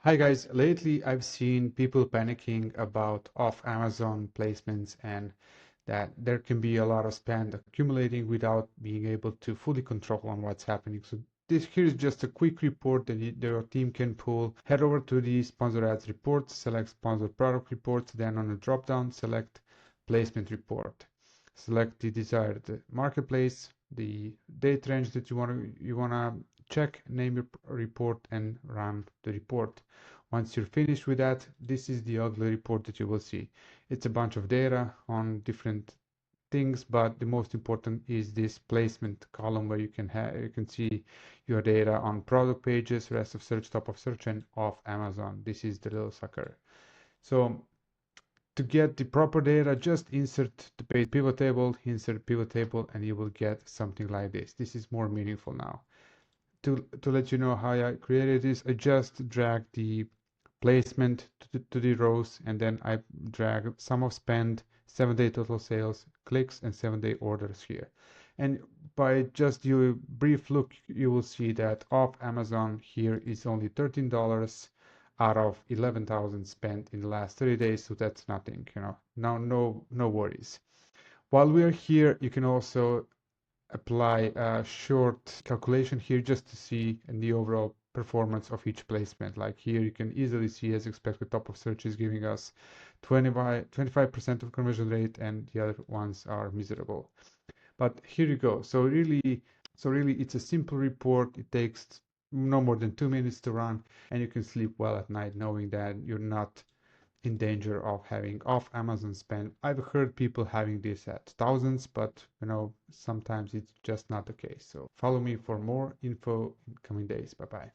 Hi guys, lately I've seen people panicking about off Amazon placements and that there can be a lot of spend accumulating without being able to fully control on what's happening. So this here's just a quick report that your team can pull. Head over to the sponsor ads report, select sponsor product reports, then on a drop down select placement report. Select the desired marketplace, the date range that you wanna check, name your report and run the report. Once you're finished with that, this is the ugly report that you will see. It's a bunch of data on different things, but the most important is this placement column where you can see your data on product pages, rest of search, top of search, and off Amazon. This is the little sucker. So to get the proper data, just insert the pivot table, insert pivot table, and you will get something like this. This is more meaningful now. To let you know how I created this, I just drag the placement to the rows, and then I drag sum of spend, 7-day total sales, clicks, and 7-day orders here. And by just your brief look, you will see that off Amazon here is only $13 out of 11,000 spent in the last 30 days, so that's nothing, no worries. While we are here, you can also apply a short calculation here just to see the overall performance of each placement. Like here, you can easily see, as expected, top of search is giving us 25% of conversion rate, and the other ones are miserable. But here you go. So really, it's a simple report. It takes no more than 2 minutes to run, and you can sleep well at night knowing that you're not in danger of having off Amazon spend. I've heard people having this at thousands, but sometimes it's just not the case. So follow me for more info in coming days. Bye bye.